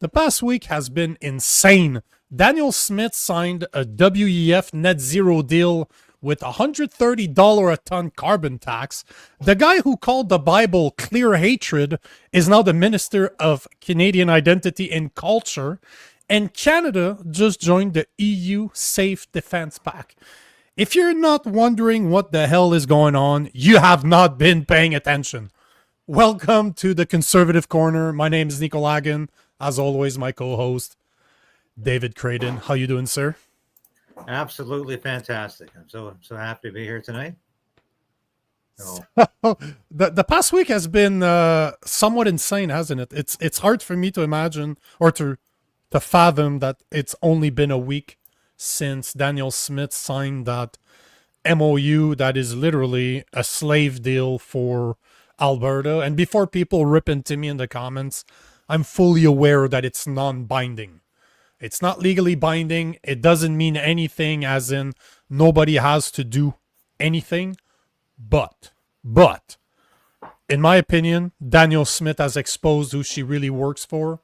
The past week has been insane. Danielle Smith signed a WEF net zero deal with $130 a ton carbon tax. The guy who called the Bible clear hatred is now the Minister of Canadian Identity and Culture. And Canada just joined the EU Safe Defense Pact. If you're not wondering what the hell is going on, you have not been paying attention. Welcome to the Conservative Corner. My name is Nico Lagan. As always, my co-host, David Creighton. How you doing, sir? Absolutely fantastic. I'm so happy to be here tonight. So, the past week has been somewhat insane, hasn't it? It's hard for me to imagine or to fathom that it's only been a week since Danielle Smith signed that MOU that is literally a slave deal for Alberta. And before people rip into me in the comments, I'm fully aware that it's non-binding. It's not legally binding. It doesn't mean anything, as in nobody has to do anything. But, in my opinion, Danielle Smith has exposed who she really works for.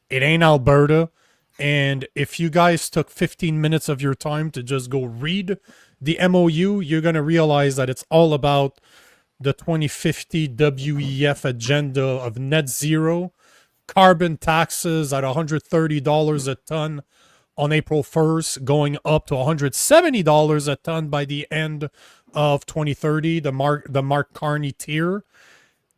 It ain't Alberta. And if you guys took 15 minutes of your time to just go read the MOU, you're going to realize that it's all about the 2050 WEF agenda of net zero, carbon taxes at $130 a ton on April 1st, going up to $170 a ton by the end of 2030, the Mark Carney tier,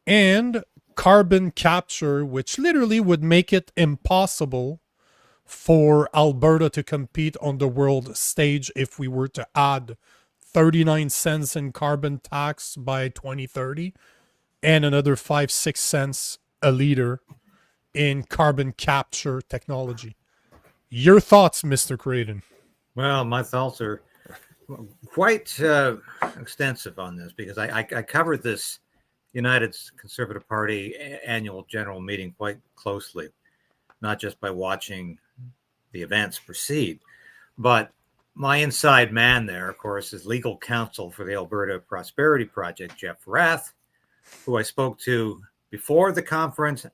and carbon capture, which literally would make it impossible for Alberta to compete on the world stage if we were to add 39 cents in carbon tax by 2030 and another 5-6 cents a liter in carbon capture technology. Your thoughts, Mr. Creighton? Well, my thoughts are quite extensive on this because I covered this United Conservative Party annual general meeting quite closely, not just by watching the events proceed, but my inside man there, of course, is legal counsel for the Alberta Prosperity Project, Jeff Rath, who I spoke to before the conference,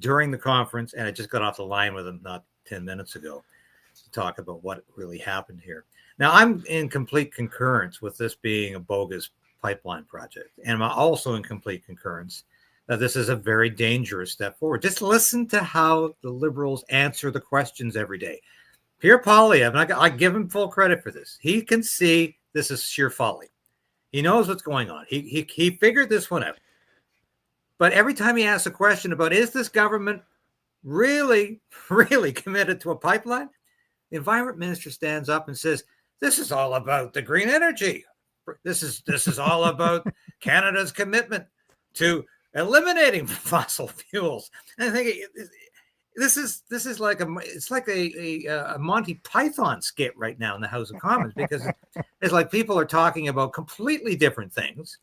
during the conference, and I just got off the line with him not 10 minutes ago to talk about what really happened here. Now, I'm in complete concurrence with this being a bogus pipeline project, and I'm also in complete concurrence that this is a very dangerous step forward. Just listen to how the Liberals answer the questions every day. Pierre Poilievre, and I give him full credit for this. He can see this is sheer folly. He knows what's going on. He figured this one out. But every time he asks a question about, is this government really committed to a pipeline? The environment minister stands up and says, this is all about the green energy. This is all about Canada's commitment to eliminating fossil fuels. And I think this is like a Monty Python skit right now in the House of Commons, because it's like people are talking about completely different things,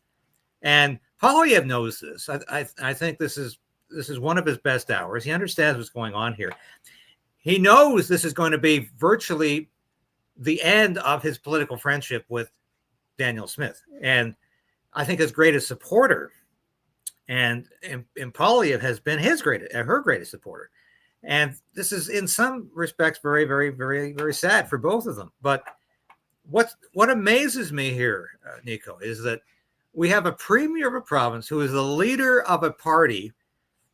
and Poilievre knows this. I think this is one of his best hours. He understands what's going on here. He knows this is going to be virtually the end of his political friendship with Danielle Smith, and I think his greatest supporter, and Poilievre has been her greatest supporter. And this is, in some respects, very, very, very, very sad for both of them. But what amazes me here, Nico, is that we have a premier of a province who is the leader of a party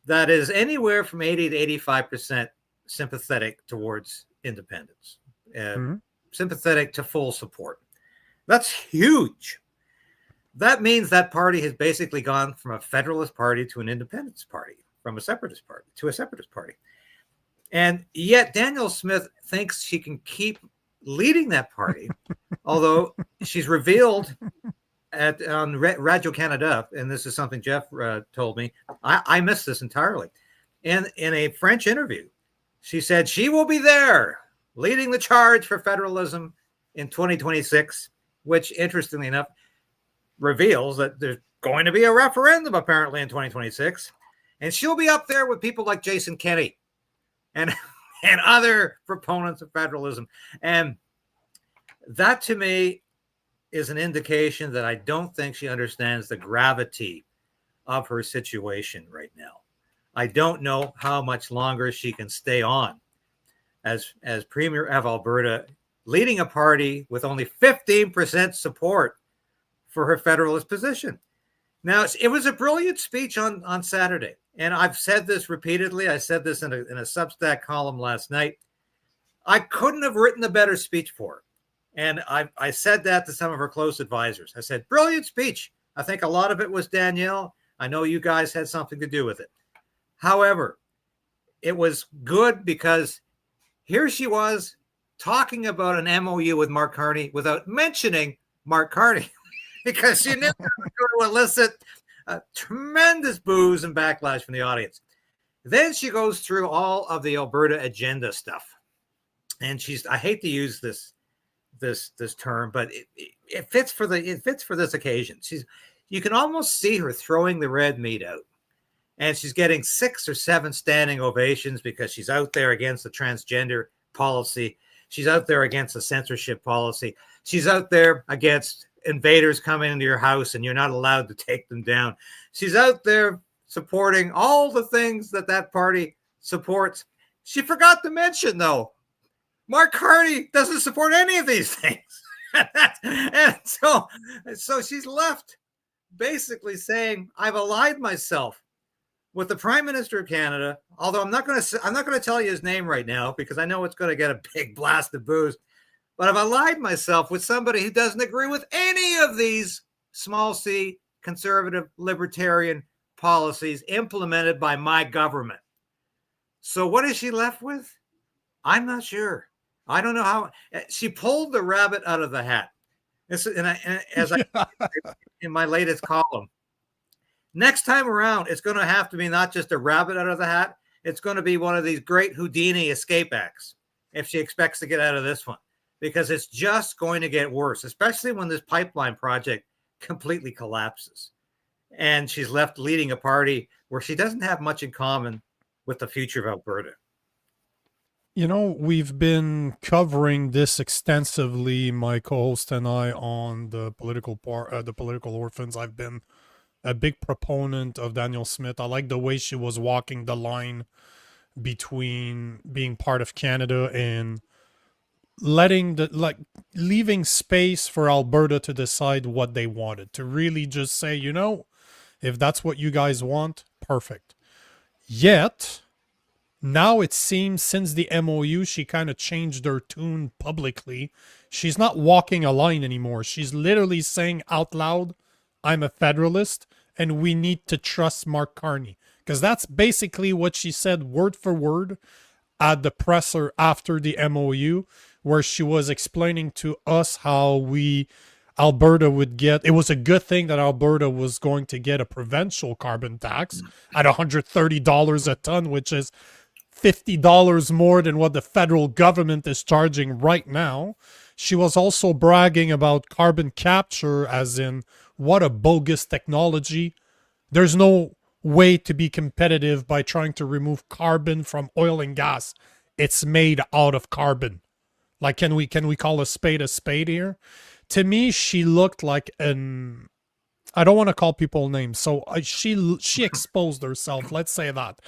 that is anywhere from 80 to 85% sympathetic towards independence, sympathetic to full support. That's huge. That means that party has basically gone from a federalist party to an independence party, from a separatist party to a separatist party. And yet Danielle Smith thinks she can keep leading that party, although she's revealed on Radio Canada, and this is something Jeff told me, I missed this entirely. In a French interview, she said she will be there leading the charge for federalism in 2026, which, interestingly enough, reveals that there's going to be a referendum apparently in 2026, and she'll be up there with people like Jason Kenney and other proponents of federalism. And that, to me, is an indication that I don't think she understands the gravity of her situation right now. I don't know how much longer she can stay on as Premier of Alberta, leading a party with only 15% support for her federalist position. Now, it was a brilliant speech on Saturday. And I've said this repeatedly. I said this in a Substack column last night. I couldn't have written a better speech for her. And I said that to some of her close advisors. I said, brilliant speech. I think a lot of it was Danielle. I know you guys had something to do with it. However, it was good because here she was talking about an MOU with Mark Carney without mentioning Mark Carney because she knew it was going to elicit tremendous boos and backlash from the audience. Then she goes through all of the Alberta agenda stuff. And I hate to use this term, but it fits for this occasion. You can almost see her throwing the red meat out. And she's getting 6 or 7 standing ovations because she's out there against the transgender policy. She's out there against the censorship policy. She's out there against invaders coming into your house and you're not allowed to take them down. She's out there supporting all the things that party supports. She forgot to mention, though, Mark Carney doesn't support any of these things. And so she's left basically saying, I've allied myself with the Prime Minister of Canada, although I'm not going to tell you his name right now because I know it's going to get a big blast of booze, but I've allied myself with somebody who doesn't agree with any of these small c conservative libertarian policies implemented by my government. So what is she left with? I'm not sure. I don't know how. She pulled the rabbit out of the hat. In my latest column, next time around, it's going to have to be not just a rabbit out of the hat. It's going to be one of these great Houdini escape acts if she expects to get out of this one, because it's just going to get worse, especially when this pipeline project completely collapses. And she's left leading a party where she doesn't have much in common with the future of Alberta. You know, we've been covering this extensively, my co-host and I, on the political orphans. I've been a big proponent of Danielle Smith. I like the way she was walking the line between being part of Canada and leaving space for Alberta to decide what they wanted, to really just say, you know, if that's what you guys want, perfect. Yet now it seems since the MOU, she kind of changed her tune publicly. She's not walking a line anymore. She's literally saying out loud, I'm a federalist and we need to trust Mark Carney. Because that's basically what she said word for word at the presser after the MOU, where she was explaining to us how Alberta would get, it was a good thing that Alberta was going to get a provincial carbon tax at $130 a ton, which is $50 more than what the federal government is charging right now. She was also bragging about carbon capture, as in what a bogus technology. There's no way to be competitive by trying to remove carbon from oil and gas. It's made out of carbon. Like, can we call a spade here? To me, she looked like an, I don't want to call people names, so she exposed herself, let's say that.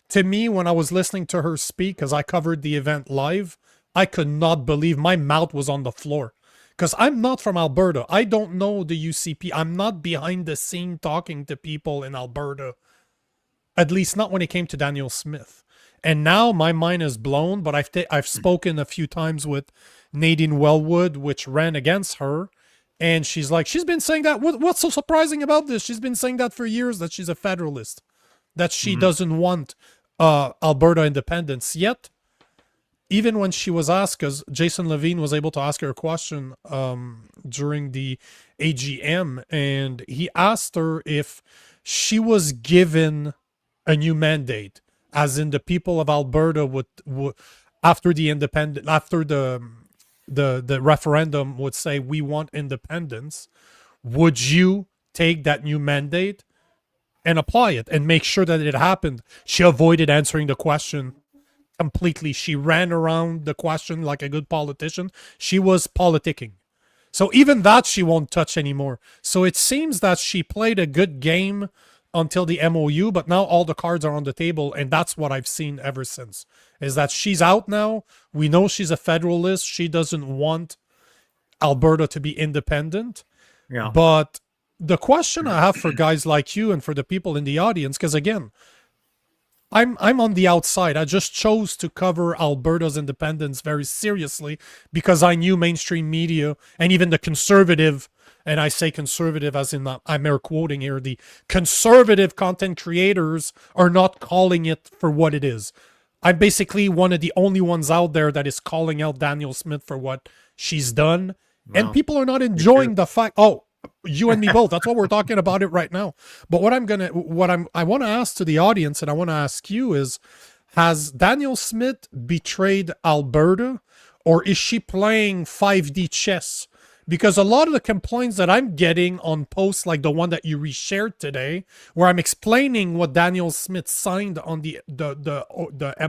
To me, when I was listening to her speak, because I covered the event live, I could not believe, my mouth was on the floor. Because I'm not from Alberta. I don't know the UCP. I'm not behind the scene talking to people in Alberta. At least not when it came to Danielle Smith. And now my mind is blown, but I've spoken a few times with Nadine Wellwood, which ran against her. And she's like, she's been saying that. What's so surprising about this? She's been saying that for years, that she's a federalist, that she doesn't want Alberta independence. Yet, even when she was asked, because Jason Levine was able to ask her a question during the AGM, and he asked her if she was given a new mandate, as in the people of Alberta would after the referendum would say, we want independence, would you take that new mandate and apply it and make sure that it happened? She avoided answering the question completely. She ran around the question like a good politician. She was politicking. So even that she won't touch anymore. So it seems that she played a good game until the MOU, but now all the cards are on the table, and that's what I've seen ever since. Is that she's out now. We know she's a federalist. She doesn't want Alberta to be independent. Yeah. But the question I have for guys like you and for the people in the audience, because again, I'm on the outside. I just chose to cover Alberta's independence very seriously because I knew mainstream media and even the conservative, and I say conservative as in I'm air quoting here, the conservative content creators are not calling it for what it is. I'm basically one of the only ones out there that is calling out Danielle Smith for what she's done. Well, and people are not enjoying the fact, oh, you and me both. That's what we're talking about it right now. But I want to ask to the audience, and I want to ask you is, has Danielle Smith betrayed Alberta, or is she playing 5D chess? Because a lot of the complaints that I'm getting on posts like the one that you reshared today, where I'm explaining what Danielle Smith signed on the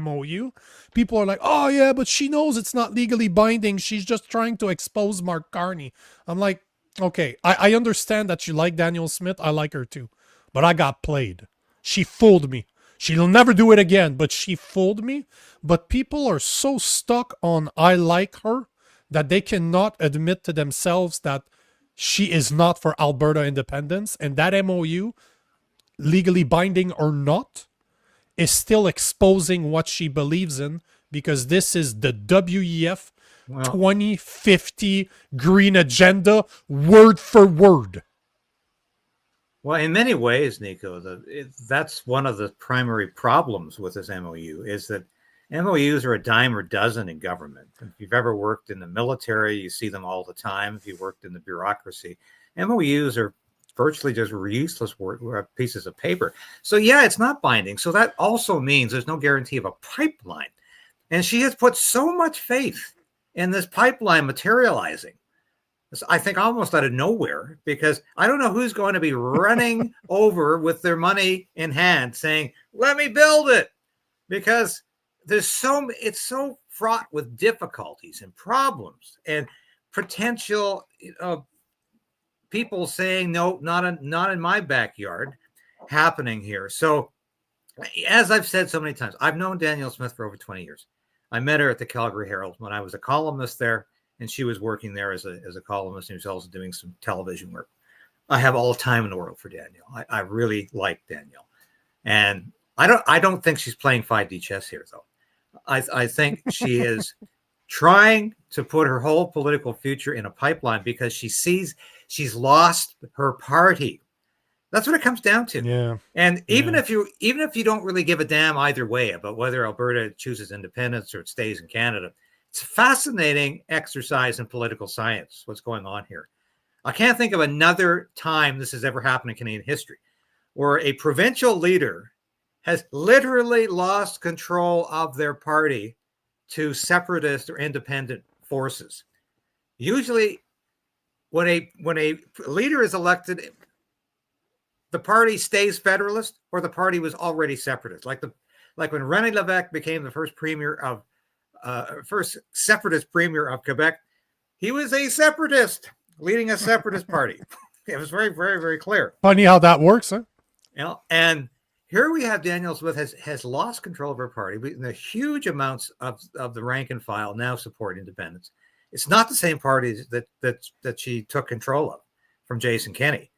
MOU, people are like, oh yeah, but she knows it's not legally binding. She's just trying to expose Mark Carney. I'm like, okay, I understand that you like Danielle Smith. I like her too. But I got played. She fooled me. She'll never do it again, but she fooled me. But people are so stuck on I like her that they cannot admit to themselves that she is not for Alberta independence. And that MOU, legally binding or not, is still exposing what she believes in, because this is the WEF 2050 green agenda, word for word. Well, in many ways, Nico, that's one of the primary problems with this MOU, is that MOUs are a dime a dozen in government. If you've ever worked in the military, you see them all the time. If you worked in the bureaucracy, MOUs are virtually just useless pieces of paper. So yeah, it's not binding. So that also means there's no guarantee of a pipeline. And she has put so much faith in this pipeline materializing, I think almost out of nowhere, because I don't know who's going to be running over with their money in hand saying, let me build it, because it's so fraught with difficulties and problems and potential people saying, no, not in my backyard happening here. So as I've said so many times, I've known Danielle Smith for over 20 years. I met her at the Calgary Herald when I was a columnist there, and she was working there as a columnist, and she was also doing some television work. I have all the time in the world for Danielle. I really like Danielle. And I don't think she's playing 5D chess here, though. I think she is trying to put her whole political future in a pipeline because she sees she's lost her party. That's what it comes down to. Yeah. And even if you don't really give a damn either way about whether Alberta chooses independence or it stays in Canada, it's a fascinating exercise in political science, what's going on here. I can't think of another time this has ever happened in Canadian history where a provincial leader has literally lost control of their party to separatist or independent forces. Usually when a leader is elected, the party stays federalist or the party was already separatist. Like when René Lévesque became the first separatist premier of Quebec, he was a separatist leading a separatist party. It was very, very, very clear. Funny how that works, huh? And here we have Danielle Smith has lost control of her party. The huge amounts of the rank and file now support independence. It's not the same party that she took control of from Jason Kenney.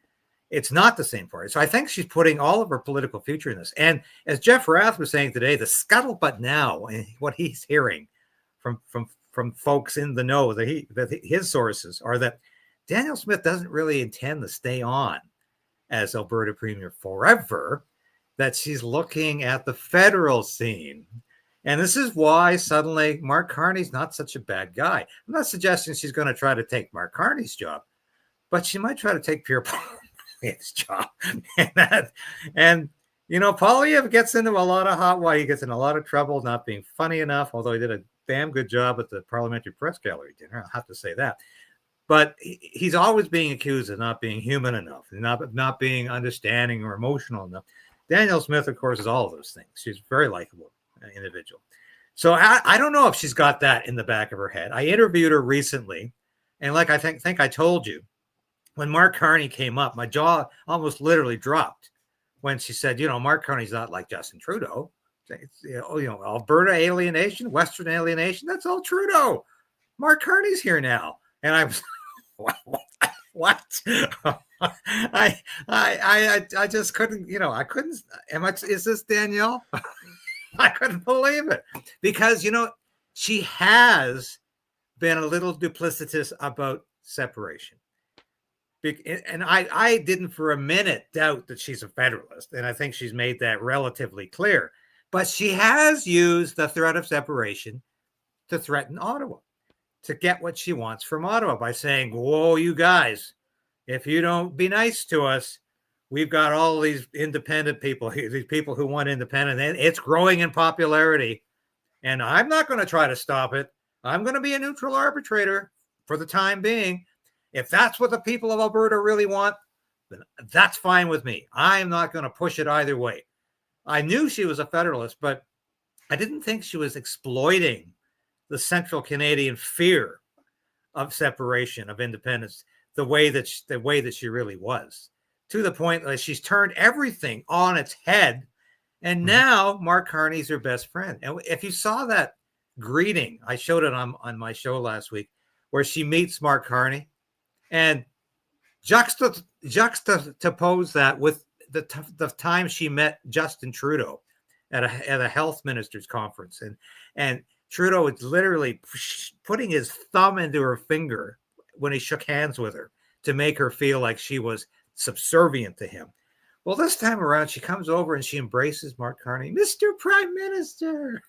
It's not the same party. So I think she's putting all of her political future in this. And as Jeff Rath was saying today, the scuttlebutt now, and what he's hearing from folks in the know, that his sources are that Danielle Smith doesn't really intend to stay on as Alberta Premier forever, that she's looking at the federal scene. And this is why suddenly Mark Carney's not such a bad guy. I'm not suggesting she's going to try to take Mark Carney's job, but she might try to take Pierre Poilievre's job. And Poilievre gets into a lot of hot water. He gets in a lot of trouble not being funny enough, although he did a damn good job at the Parliamentary Press Gallery dinner. I'll have to say that. But he's always being accused of not being human enough, not being understanding or emotional enough. Danielle Smith, of course, is all of those things. She's a very likable individual. So I don't know if she's got that in the back of her head. I interviewed her recently, and like I think I told you, when Mark Carney came up, my jaw almost literally dropped when she said, Mark Carney's not like Justin Trudeau. It's, Alberta alienation, Western alienation, that's all Trudeau. Mark Carney's here now. And I was what? I just couldn't, I couldn't. Is this Danielle? I couldn't believe it because, she has been a little duplicitous about separation. And I didn't for a minute doubt that she's a federalist. And I think she's made that relatively clear. But she has used the threat of separation to threaten Ottawa, to get what she wants from Ottawa by saying, whoa, you guys, if you don't be nice to us, we've got all these independent people, these people who want independent, and it's growing in popularity. And I'm not going to try to stop it. I'm going to be a neutral arbitrator for the time being. If that's what the people of Alberta really want, then that's fine with me. I'm not going to push it either way. I knew she was a federalist, but I didn't think she was exploiting the central Canadian fear of separation, of independence, the way that she really was, to the point that she's turned everything on its head. And now Mark Carney's her best friend. And if you saw that greeting, I showed it on my show last week, where she meets Mark Carney, and juxtapose that with the time she met Justin Trudeau at a health minister's conference, and Trudeau was literally putting his thumb into her finger when he shook hands with her to make her feel like she was subservient to him. Well, this time around, she comes over and she embraces Mark Carney, Mr. Prime Minister.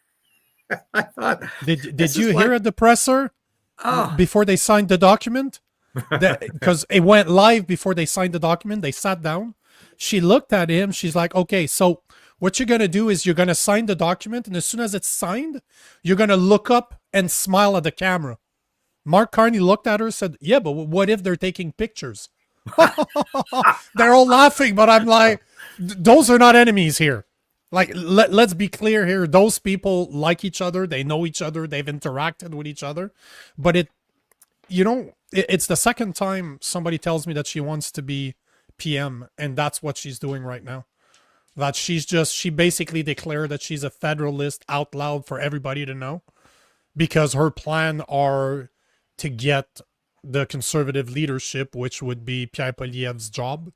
I thought, did you hear at the presser before they signed the document? Because it went live before they signed the document. They sat down. She looked at him. She's like, okay, so what you're going to do is you're going to sign the document. And as soon as it's signed, you're going to look up and smile at the camera. Mark Carney looked at her and said, yeah, but what if they're taking pictures? They're all laughing, but I'm like, those are not enemies here. Like, let's be clear here. Those people like each other. They know each other. They've interacted with each other. But it's the second time somebody tells me that she wants to be PM, and that's what she's doing right now. That she basically declared that she's a federalist out loud for everybody to know, because her plan are to get the conservative leadership, which would be Pierre Poilievre's job.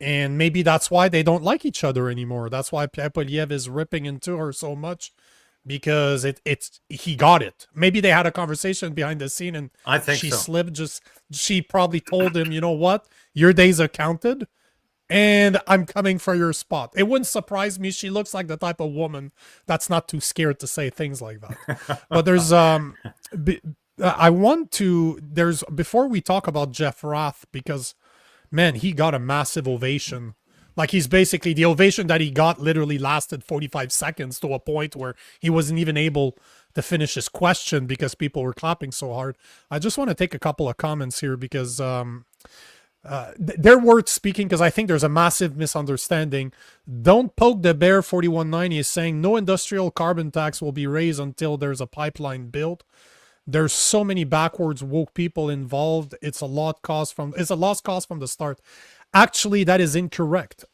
And maybe that's why they don't like each other anymore. That's why Pierre Poilievre is ripping into her so much, because he got it. Maybe they had a conversation behind the scene, and I think she so. slipped. She probably told him, you know what, your days are counted, and I'm coming for your spot. It wouldn't surprise me. She looks like the type of woman that's not too scared to say things like that. But there's before we talk about Jeff Rath, because man, he got a massive ovation. Like, he's basically, the ovation that he got literally lasted 45 seconds, to a point where he wasn't even able to finish his question because people were clapping so hard. I just want to take a couple of comments here, because they're worth speaking, because I think there's a massive misunderstanding. Don't poke the bear 4190 is saying no industrial carbon tax will be raised until there's a pipeline built. There's so many backwards woke people involved. It's a lost cause from the start. Actually, that is incorrect.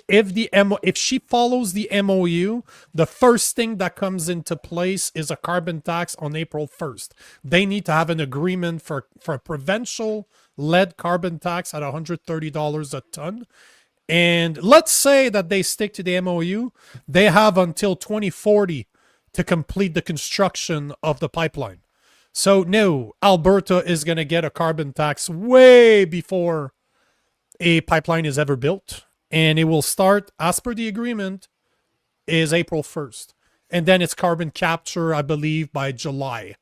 If she follows the MOU, the first thing that comes into place is a carbon tax on April 1st. They need to have an agreement for a provincial-led carbon tax at $130 a ton. And let's say that they stick to the MOU. They have until 2040 to complete the construction of the pipeline. So no, Alberta is going to get a carbon tax way before a pipeline is ever built. And it will start, as per the agreement, is April 1st. And then it's carbon capture, I believe, by July.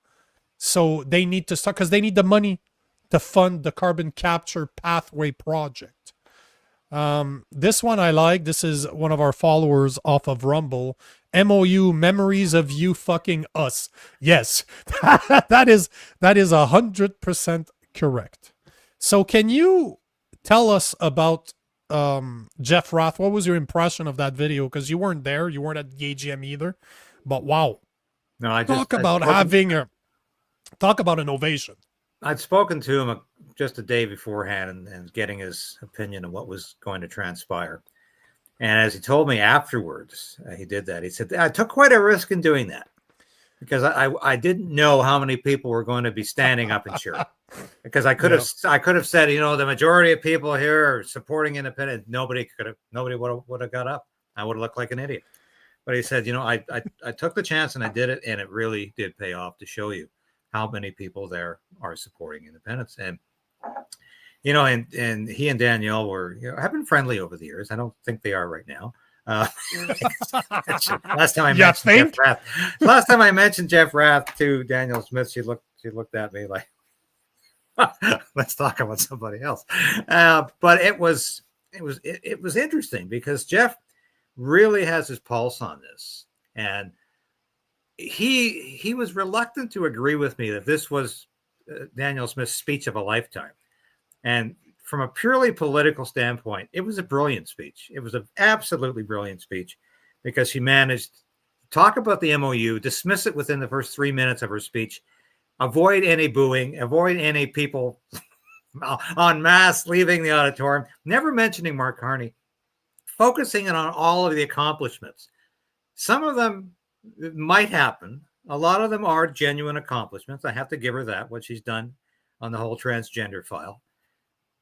So they need to start, because they need the money to fund the carbon capture pathway project. This one I like. This is one of our followers off of Rumble. MOU, memories of you fucking us. Yes, that is 100% correct. So can you tell us about Jeff Rath? What was your impression of that video? Because you weren't there. You weren't at the AGM either. But wow. No, talk about an ovation. I'd spoken to him just a day beforehand and getting his opinion of what was going to transpire. And as he told me afterwards, he did that. He said, I took quite a risk in doing that because I didn't know how many people were going to be standing up and cheering. Because I could have said, the majority of people here are supporting independence. Nobody would have got up. I would have looked like an idiot. But he said, I took the chance and I did it, and it really did pay off to show you how many people there are supporting independence. And and he and Danielle were have been friendly over the years. I don't think they are right now. Last time I mentioned Jeff Rath to Danielle Smith, she looked at me like, let's talk about somebody else. But it was interesting because Jeff really has his pulse on this, and he was reluctant to agree with me that this was Danielle Smith's speech of a lifetime. And from a purely political standpoint, it was a brilliant speech. It was an absolutely brilliant speech because she managed to talk about the MOU, dismiss it within the first 3 minutes of her speech, avoid any booing, avoid any people en masse leaving the auditorium, never mentioning Mark Carney, focusing on all of the accomplishments. Some of them might happen. A lot of them are genuine accomplishments. I have to give her that, what she's done on the whole transgender file.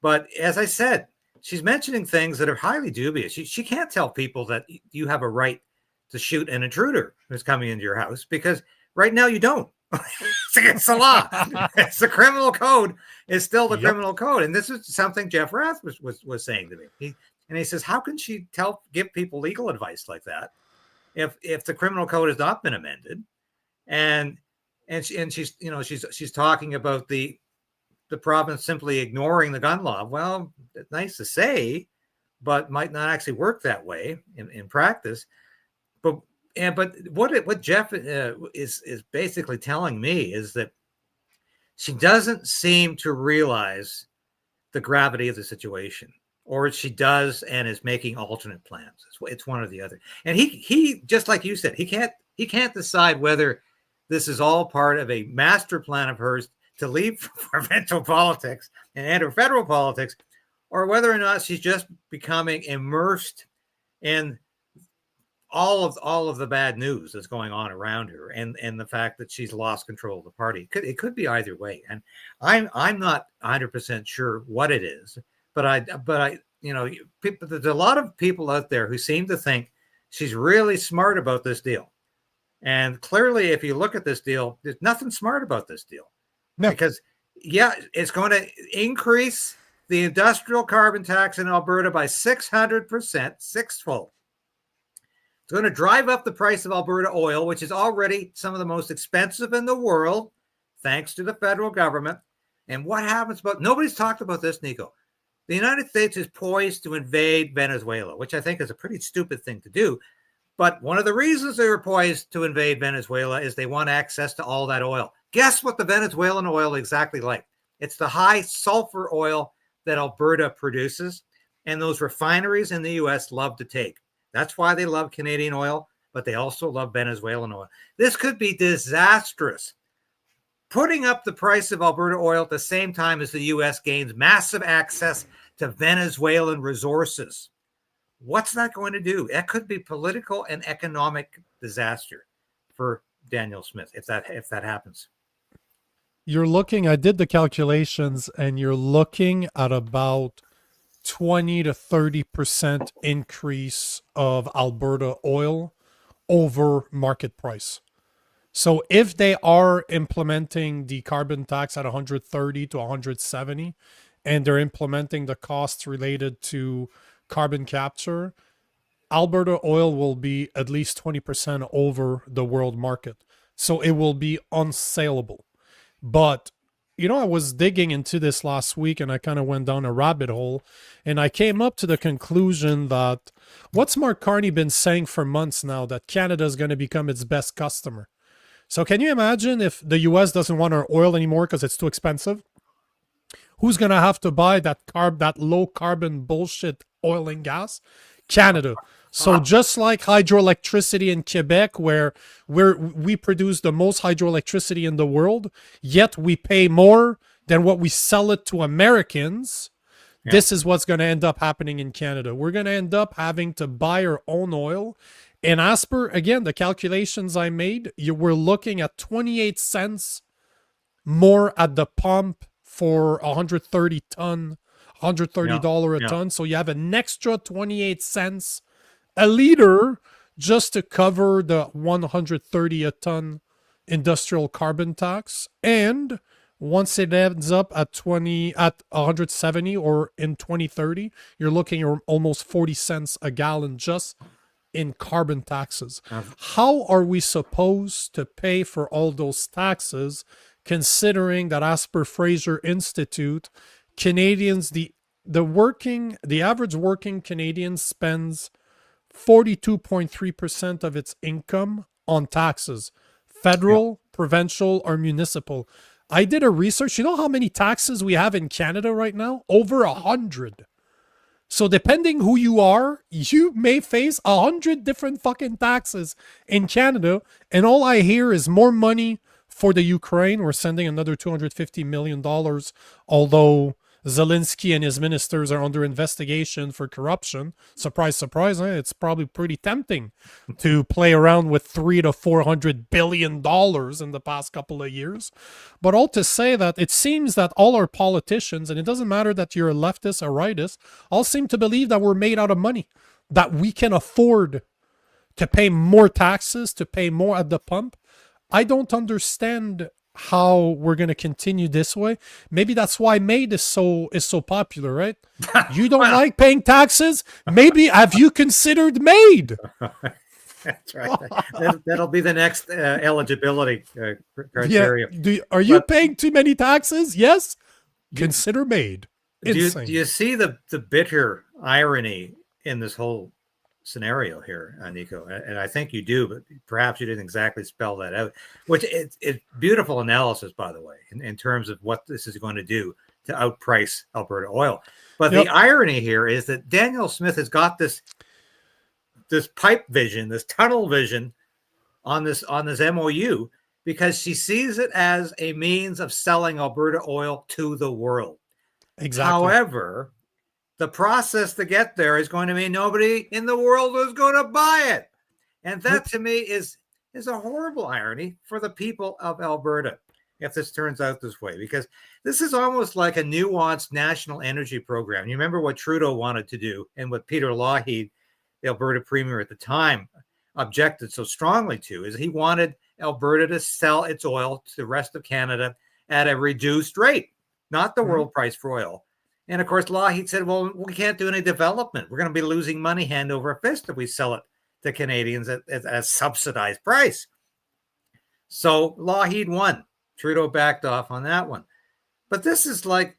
But as I said, she's mentioning things that are highly dubious. She can't tell people that you have a right to shoot an intruder who's coming into your house because right now you don't. It's against the law. It's the criminal code. Is still the criminal code. And this is something Jeff Rath was saying to me. He says, how can she give people legal advice like that if the criminal code has not been amended? And she's talking about the province simply ignoring the gun law. Well, it's nice to say, but might not actually work that way in practice. But what Jeff is basically telling me is that she doesn't seem to realize the gravity of the situation, or she does and is making alternate plans. It's one or the other. And he just like you said, he can't decide whether this is all part of a master plan of hers to leave provincial politics and enter federal politics, or whether or not she's just becoming immersed in all of the bad news that's going on around her, and the fact that she's lost control of the party. It could be either way, and I'm not 100% sure what it is, but there's a lot of people out there who seem to think she's really smart about this deal, and clearly, if you look at this deal, there's nothing smart about this deal. No. Because, it's going to increase the industrial carbon tax in Alberta by 600%, sixfold. It's going to drive up the price of Alberta oil, which is already some of the most expensive in the world, thanks to the federal government. And what happens nobody's talked about this, Nico. The United States is poised to invade Venezuela, which I think is a pretty stupid thing to do. But one of the reasons they were poised to invade Venezuela is they want access to all that oil. Guess what the Venezuelan oil is exactly like? It's the high sulfur oil that Alberta produces, and those refineries in the U.S. love to take. That's why they love Canadian oil, but they also love Venezuelan oil. This could be disastrous. Putting up the price of Alberta oil at the same time as the U.S. gains massive access to Venezuelan resources. What's that going to do? That could be political and economic disaster for Danielle Smith if that happens. I did the calculations, and you're looking at about 20 to 30% increase of Alberta oil over market price. So if they are implementing the carbon tax at 130 to 170, and they're implementing the costs related to carbon capture, Alberta oil will be at least 20% over the world market. So it will be unsaleable. But, I was digging into this last week, and I kind of went down a rabbit hole, and I came up to the conclusion that what's Mark Carney been saying for months now, that Canada is going to become its best customer. So can you imagine if the U.S. doesn't want our oil anymore because it's too expensive? Who's going to have to buy that low carbon bullshit oil and gas? Canada. So just like hydroelectricity in Quebec, where we produce the most hydroelectricity in the world, yet we pay more than what we sell it to Americans, this is what's going to end up happening in Canada. We're going to end up having to buy our own oil. And as per, again, the calculations I made, we're looking at 28 cents more at the pump for 130 ton, $130 a ton. So you have an extra 28 cents a liter just to cover the 130 a ton industrial carbon tax. And once it ends up at 170 or in 2030, you're looking at almost 40 cents a gallon just in carbon taxes. How are we supposed to pay for all those taxes, considering that as per Fraser Institute, Canadians, the average working Canadian spends 42.3% of its income on taxes, federal, provincial, or municipal. I did a research. You know how many taxes we have in Canada right now? Over 100. So depending who you are, you may face 100 different fucking taxes in Canada. And all I hear is more money for the Ukraine. We're sending another $250 million, although Zelensky and his ministers are under investigation for corruption. Surprise, surprise. It's probably pretty tempting to play around with $300 to $400 billion in the past couple of years. But all to say that it seems that all our politicians, and it doesn't matter that you're a leftist or rightist, all seem to believe that we're made out of money, that we can afford to pay more taxes, to pay more at the pump. I don't understand how we're going to continue this way. Maybe that's why MAID is so popular, right? You don't like paying taxes? Maybe have you considered MAID? That's right. That'll be the next eligibility criteria. Yeah. Are you paying too many taxes? Yes. Consider MAID. Do you see the bitter irony in this whole scenario here, Nico? And I think you do, but perhaps you didn't exactly spell that out, which it's beautiful analysis, by the way, in terms of what this is going to do to outprice Alberta oil. But the irony here is that Danielle Smith has got this pipe vision, this tunnel vision on this MOU, because she sees it as a means of selling Alberta oil to the world. Exactly. However, the process to get there is going to mean nobody in the world is going to buy it. And that to me is a horrible irony for the people of Alberta if this turns out this way, because this is almost like a nuanced national energy program. You remember what Trudeau wanted to do and what Peter Lougheed, the Alberta premier at the time, objected so strongly to, is he wanted Alberta to sell its oil to the rest of Canada at a reduced rate, not the world price for oil. And of course, Lougheed said, well, we can't do any development. We're going to be losing money hand over fist if we sell it to Canadians at a subsidized price. So Lougheed won. Trudeau backed off on that one. But this is like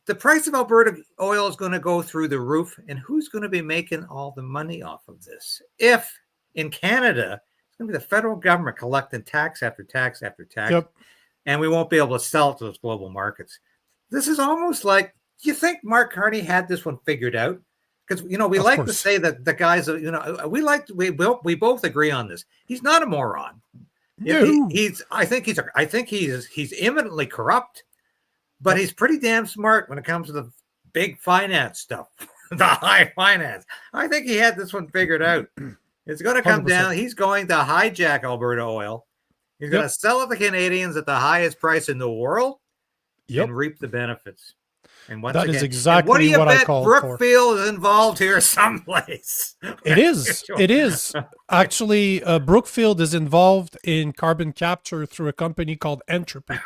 the price of Alberta oil is going to go through the roof. And who's going to be making all the money off of this? If in Canada, it's going to be the federal government collecting tax after tax after tax. And we won't be able to sell it to those global markets. This is almost like, you think Mark Carney had this one figured out? Because, we like to say that the guys, we both agree on this. He's not a moron. No. I think he's imminently corrupt, but he's pretty damn smart when it comes to the big finance stuff, the high finance. I think he had this one figured out. It's going to come 100%. down. He's going to hijack Alberta oil. He's going to sell it to Canadians at the highest price in the world and reap the benefits. And once that again, is exactly what do you what bet I call Brookfield is involved here someplace? It is. It is. Actually, Brookfield is involved in carbon capture through a company called Entropy.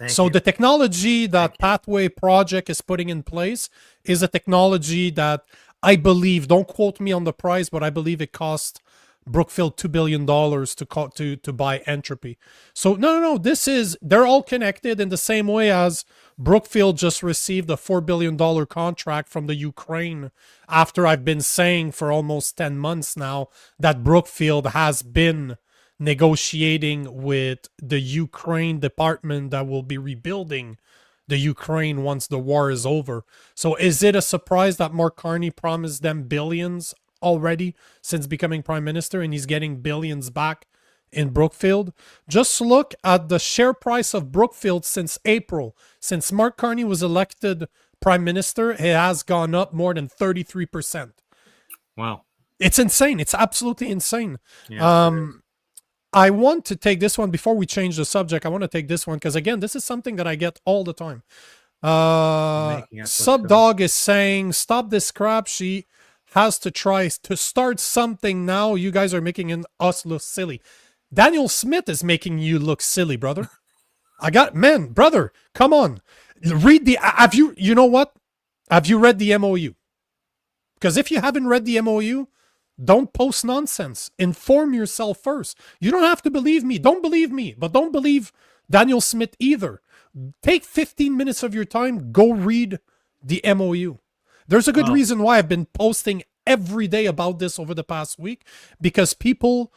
So the technology that Pathway Project is putting in place is a technology that I believe, don't quote me on the price, but I believe it cost Brookfield $2 billion to buy Entropy. So no, they're all connected in the same way as Brookfield just received a $4 billion contract from the Ukraine, after I've been saying for almost 10 months now that Brookfield has been negotiating with the Ukraine department that will be rebuilding the Ukraine once the war is over. So is it a surprise that Mark Carney promised them billions already since becoming prime minister, and he's getting billions back in Brookfield? Just look at the share price of Brookfield since April, since Mark Carney was elected prime minister, it has gone up more than 33%. Wow. It's insane. It's absolutely insane. Yeah, it is. I want to take this one before we change the subject. I want to take this one because, again, this is something that I get all the time. Making us look silly. Subdog is saying, stop this crap. She has to try to start something now. You guys are making us look silly. Danielle Smith is making you look silly, brother. Brother, come on. Read you know what? Have you read the MOU? Because if you haven't read the MOU, don't post nonsense. Inform yourself first. You don't have to believe me. Don't believe me, but don't believe Danielle Smith either. Take 15 minutes of your time. Go read the MOU. There's a good reason why I've been posting every day about this over the past week, because people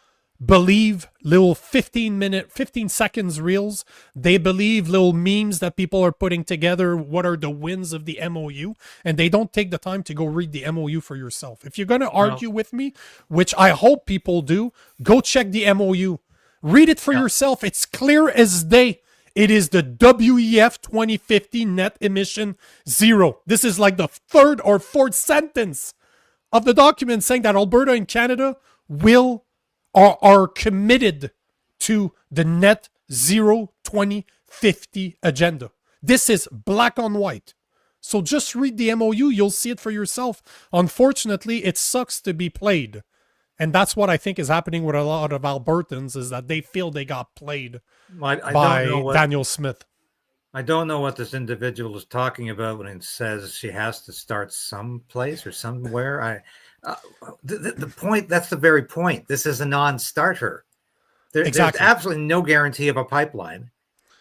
believe little 15 seconds reels. They believe little memes that people are putting together. What are the wins of the MOU? And they don't take the time to go read the MOU for yourself. If you're going to argue with me, which I hope people do, go check the MOU. Read it for yourself. It's clear as day. It is the WEF 2050 net emission zero. This is like the third or fourth sentence of the document saying that Alberta and Canada are committed to the net zero 2050 agenda. This is black on white. So just read the MOU. You'll see it for yourself. Unfortunately, it sucks to be played. And that's what I think is happening with a lot of Albertans, is that they feel they got played by Danielle Smith. I don't know what this individual is talking about when it says she has to start someplace or somewhere. The point, that's the very point. This is a non-starter. There's absolutely no guarantee of a pipeline.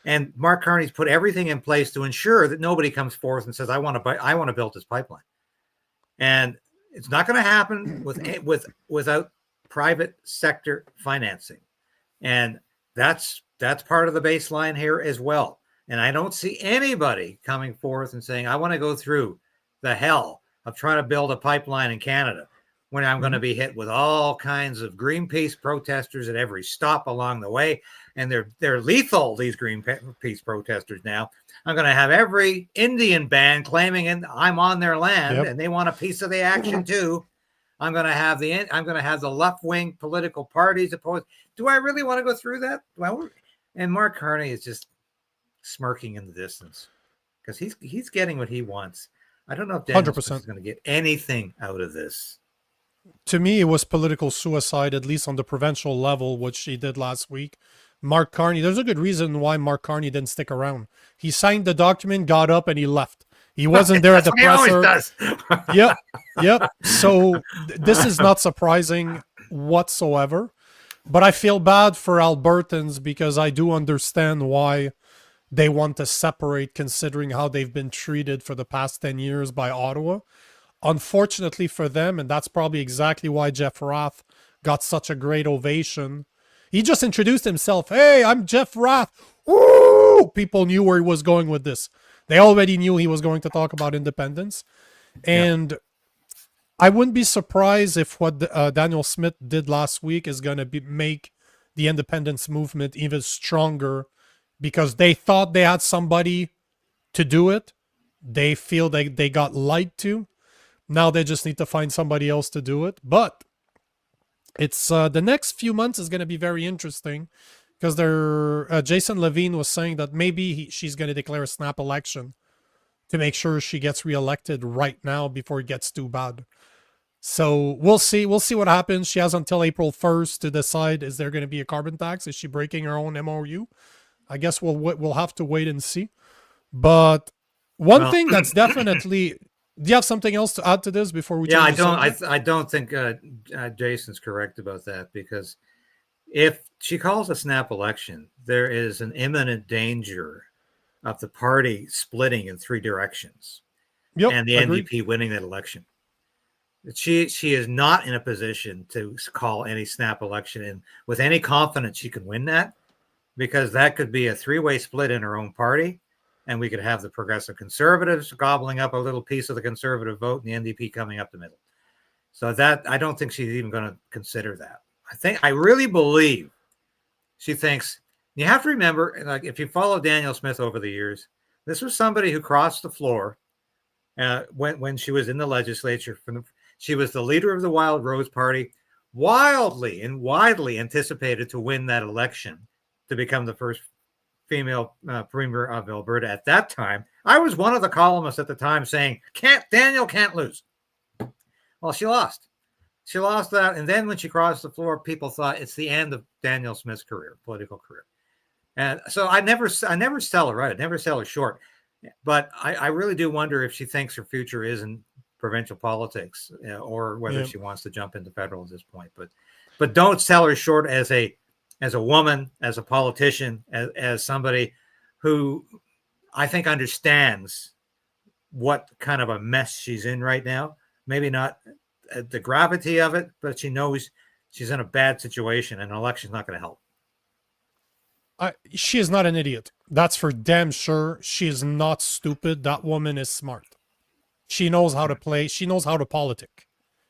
And Mark Carney's put everything in place to ensure that nobody comes forth and says, I want to build this pipeline. And it's not going to happen without private sector financing. And that's part of the baseline here as well. And I don't see anybody coming forth and saying, I want to go through the hell of trying to build a pipeline in Canada when I'm going to be hit with all kinds of Greenpeace protesters at every stop along the way. And they're lethal, these Greenpeace protesters now. I'm going to have every Indian band claiming I'm on their land and they want a piece of the action too. I'm going to have the left-wing political parties opposed. Do I really want to go through that? And Mark Carney is just smirking in the distance because he's getting what he wants. I don't know if Danielle Smith is going to get anything out of this. To me, it was political suicide, at least on the provincial level, what she did last week. Mark Carney, there's a good reason why Mark Carney didn't stick around. He signed the document, got up, and he left. He wasn't there at the presser. Yep. So this is not surprising whatsoever. But I feel bad for Albertans because I do understand why they want to separate, considering how they've been treated for the past 10 years by Ottawa. Unfortunately for them, and that's probably exactly why Jeff Rath got such a great ovation. He just introduced himself. Hey, I'm Jeff Rath. Woo! People knew where he was going with this. They already knew he was going to talk about independence. And I wouldn't be surprised if what Danielle Smith did last week is going to make the independence movement even stronger, because they thought they had somebody to do it. They feel they got lied to. Now they just need to find somebody else to do it. But it's the next few months is going to be very interesting, because Jason Levine was saying that maybe she's going to declare a snap election to make sure she gets reelected right now before it gets too bad. So we'll see. We'll see what happens. She has until April 1st to decide, is there going to be a carbon tax? Is she breaking her own MOU? I guess we'll have to wait and see. But one thing that's definitely... Do you have something else to add to this before we? I don't think Jason's correct about that, because if she calls a snap election, there is an imminent danger of the party splitting in three directions, and the NDP winning that election. She is not in a position to call any snap election and with any confidence she can win that, because that could be a three-way split in her own party. And we could have the progressive conservatives gobbling up a little piece of the conservative vote and the NDP coming up the middle. So that, I don't think she's even going to consider that. I really believe she thinks, you have to remember, like, if you follow Danielle Smith over the years, this was somebody who crossed the floor when she was in the legislature. She was the leader of the Wild Rose Party, wildly and widely anticipated to win that election to become the first female premier of Alberta at that time. I was one of the columnists at the time saying, Danielle can't lose. Well, she lost. She lost that. And then when she crossed the floor, people thought it's the end of Danielle Smith's career, political career. And so I never sell her right. I never sell her short. But I really do wonder if she thinks her future is in provincial politics, or whether she wants to jump into federal at this point. But don't sell her short as a woman, as a politician, as somebody who I think understands what kind of a mess she's in right now. Maybe not the gravity of it, but she knows she's in a bad situation, and an election's not going to help. She is not an idiot. That's for damn sure. She is not stupid. That woman is smart. She knows how to play. She knows how to politic.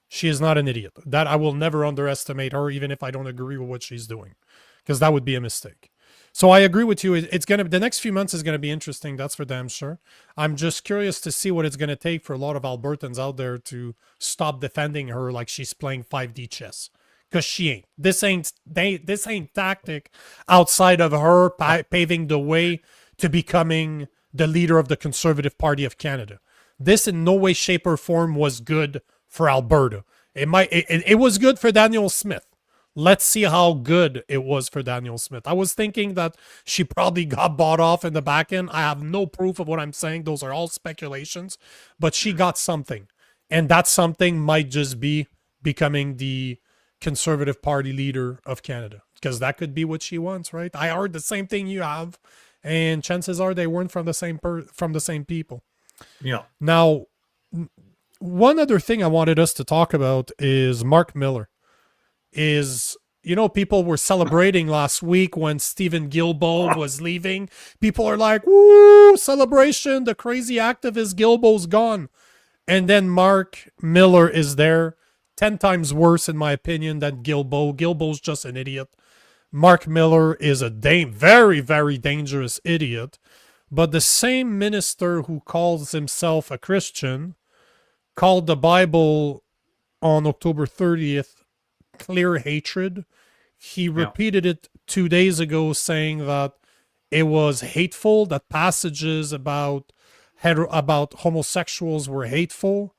She is not an idiot. That I will never underestimate her, even if I don't agree with what she's doing, because that would be a mistake. So I agree with you. The next few months is gonna be interesting. That's for damn sure. I'm just curious to see what it's gonna take for a lot of Albertans out there to stop defending her like she's playing 5D chess. Because she ain't. This ain't tactic outside of her paving the way to becoming the leader of the Conservative Party of Canada. This in no way, shape, or form was good for Alberta. It was good for Danielle Smith. Let's see how good it was for Danielle Smith. I was thinking that she probably got bought off in the back end. I have no proof of what I'm saying. Those are all speculations. But she got something. And that something might just be becoming the Conservative Party leader of Canada, because that could be what she wants, right? I heard the same thing you have, and chances are they weren't from the same people. Yeah. Now, one other thing I wanted us to talk about is Marc Miller. People were celebrating last week when Stephen Guilbeault was leaving. People are like, woo, celebration, the crazy activist Guilbeault's gone. And then Marc Miller is there. 10 times worse, in my opinion, than Guilbeault. Guilbeault's just an idiot. Marc Miller is a very, very dangerous idiot. But the same minister who calls himself a Christian called the Bible on October 30th clear hatred. He repeated it 2 days ago, saying that it was hateful, that passages about homosexuals were hateful.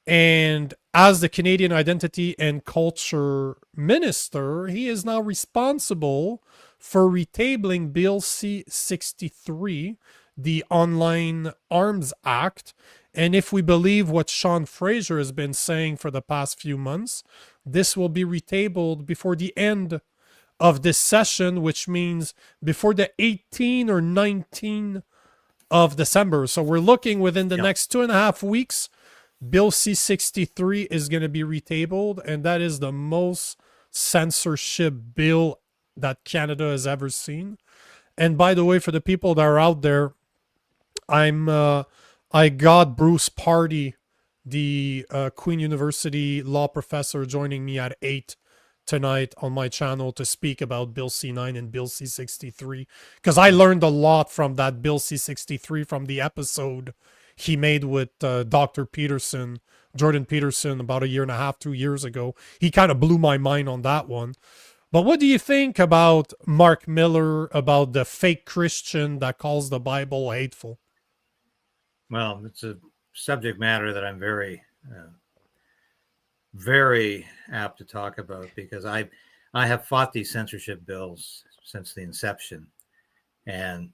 And as the Canadian Identity and Culture Minister, he is now responsible for retabling Bill C-63, the Online Arms Act. And if we believe what Sean Fraser has been saying for the past few months, this will be retabled before the end of this session, which means before the 18 or 19 of December. So we're looking within the next 2.5 weeks. Bill C-63 is going to be retabled, and that is the most censorship bill that Canada has ever seen. And by the way, for the people that are out there, I got Bruce Pardy, the Queen University law professor, joining me at 8 tonight on my channel to speak about Bill C-9 and Bill C-63, because I learned a lot from that Bill C-63 from the episode he made with Dr. Peterson, Jordan Peterson, about 1.5 to 2 years ago. He kind of blew my mind on that one. But what do you think about Marc Miller, about the fake Christian that calls the Bible hateful? Well, it's a subject matter that I'm very, very apt to talk about, because I have fought these censorship bills since the inception. And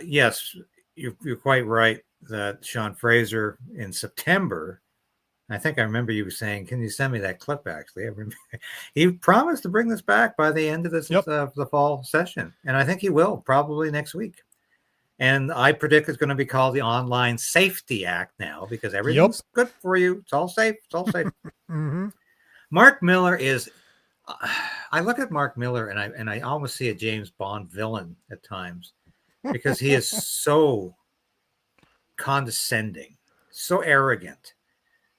yes, you're quite right that Sean Fraser in September, I think I remember you saying, can you send me that clip? Actually, he promised to bring this back by the end of this the fall session, and I think he will, probably next week. And I predict it's going to be called the Online Safety Act now, because everything's good for you. It's all safe. It's all safe. Mm-hmm. Marc Miller is. I look at Marc Miller and I almost see a James Bond villain at times, because he is so condescending, so arrogant,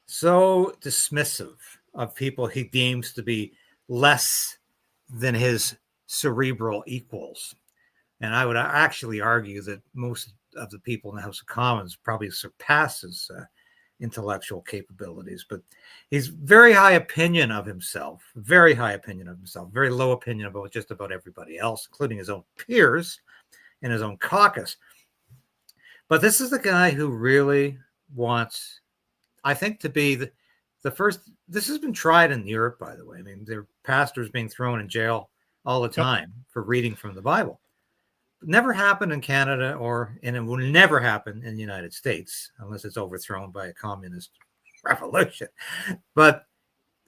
so dismissive of people he deems to be less than his cerebral equals. And I would actually argue that most of the people in the House of Commons probably surpasses intellectual capabilities, but he's very high opinion of himself, very low opinion about just about everybody else, including his own peers in his own caucus. But this is the guy who really wants, I think, to be the first. This has been tried in Europe, by the way. I mean, there are pastors being thrown in jail all the time for reading from the Bible. Never happened in Canada, and it will never happen in the United States unless it's overthrown by a communist revolution. But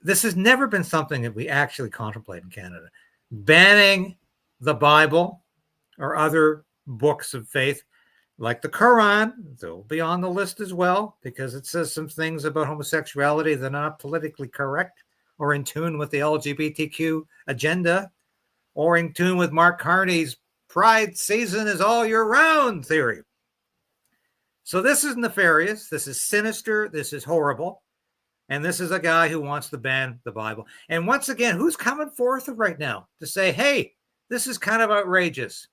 this has never been something that we actually contemplate in Canada. Banning the Bible or other books of faith, like the Quran, they'll be on the list as well, because it says some things about homosexuality that are not politically correct or in tune with the LGBTQ agenda or in tune with Mark Carney's Pride season is all year round theory. So this is nefarious. This is sinister. This is horrible. And this is a guy who wants to ban the Bible. And once again, who's coming forth right now to say, hey, this is kind of outrageous.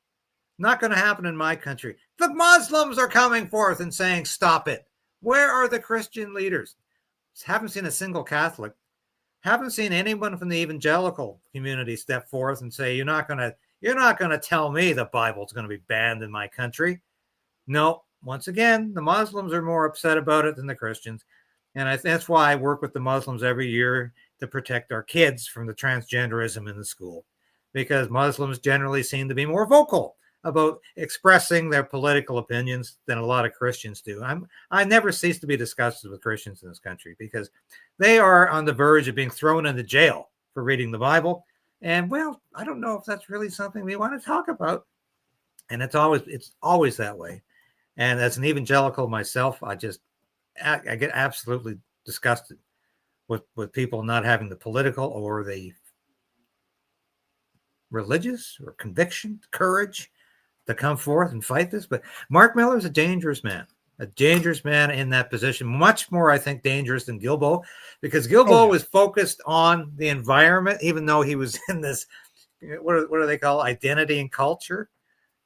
Not going to happen in my country. The Muslims are coming forth and saying, stop it. Where are the Christian leaders? Haven't seen a single Catholic. Haven't seen anyone from the evangelical community step forth and say, you're not going to tell me the Bible's going to be banned in my country. No, once again, the Muslims are more upset about it than the Christians. And that's why I work with the Muslims every year to protect our kids from the transgenderism in the school, because Muslims generally seem to be more vocal about expressing their political opinions than a lot of Christians do. I never cease to be disgusted with Christians in this country, because they are on the verge of being thrown into jail for reading the Bible. And well, I don't know if that's really something we want to talk about. And it's always that way. And as an evangelical myself, I get absolutely disgusted with people not having the political or the religious or conviction, courage to come forth and fight this. But Marc Miller is a dangerous man in that position, much more, I think, dangerous than Guilbeault, because Guilbeault was focused on the environment, even though he was in this, what do they call identity and culture?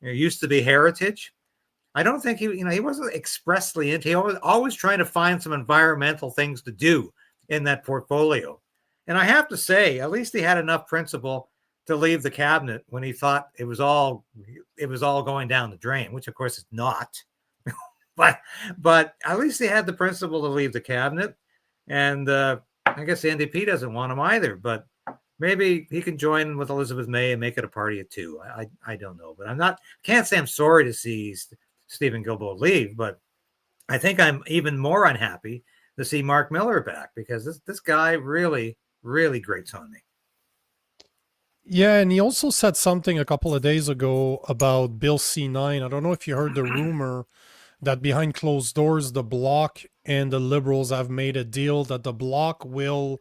It used to be heritage. I don't think he wasn't expressly into, he was always trying to find some environmental things to do in that portfolio. And I have to say, at least he had enough principle to leave the cabinet when he thought it was all going down the drain, which of course it's not. but at least he had the principle to leave the cabinet. And I guess the NDP doesn't want him either, but maybe he can join with Elizabeth May and make it a party of two. I don't know, but can't say I'm sorry to see Stephen Guilbeault leave, but I think I'm even more unhappy to see Marc Miller back, because this guy really, really grates on me. Yeah, and he also said something a couple of days ago about Bill C9. I don't know if you heard the rumor that behind closed doors, the Bloc and the Liberals have made a deal that the Bloc will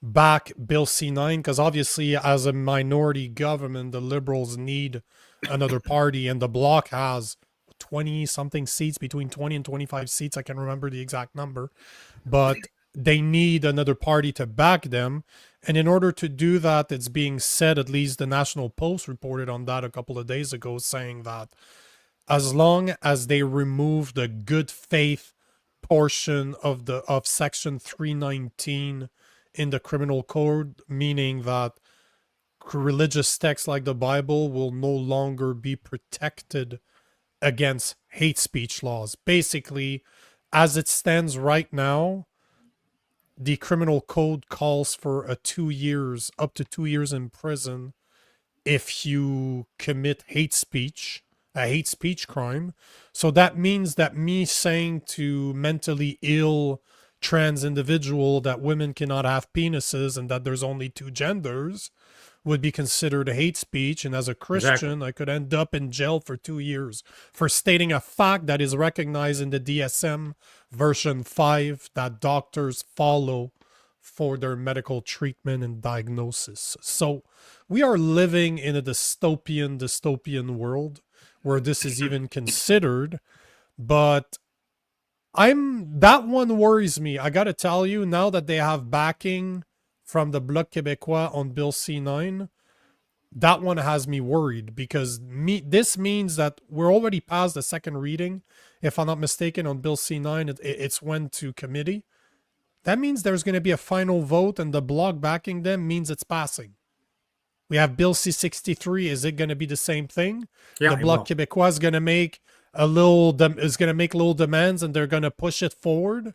back Bill C9, because obviously as a minority government, the Liberals need another party, and the Bloc has 20 something seats, between 20 and 25 seats. I can't remember the exact number, but they need another party to back them. And in order to do that, it's being said, at least the National Post reported on that a couple of days ago, saying that as long as they remove the good faith portion of section 319 in the criminal code, meaning that religious texts like the Bible will no longer be protected against hate speech laws. Basically, as it stands right now, the criminal code calls for up to 2 years in prison if you commit a hate speech crime. So that means that me saying to mentally ill trans individual that women cannot have penises and that there's only two genders would be considered a hate speech. And as a Christian, exactly, I could end up in jail for 2 years for stating a fact that is recognized in the DSM version 5 that doctors follow for their medical treatment and diagnosis. So we are living in a dystopian world where this is even considered. But that one worries me. I got to tell you, now that they have backing from the Bloc Québécois on Bill C9, that one has me worried, because this means that we're already past the second reading if I'm not mistaken, on Bill C9, it's went to committee. That means there's going to be a final vote, and the bloc backing them means it's passing. We have Bill C63. Is it going to be the same thing? Yeah, The Bloc Québécois is going to make little demands, and they're going to push it forward.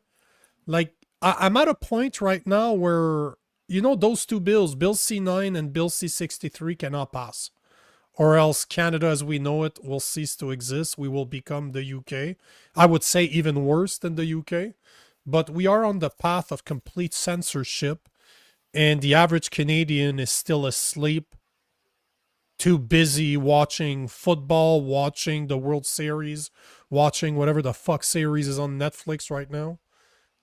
Like, I'm at a point right now where, those two bills, Bill C9 and Bill C63, cannot pass. Or else Canada as we know it will cease to exist. We will become the UK. I would say even worse than the UK. But we are on the path of complete censorship, and the average Canadian is still asleep, too busy watching football, watching the World Series, watching whatever the fuck series is on Netflix right now,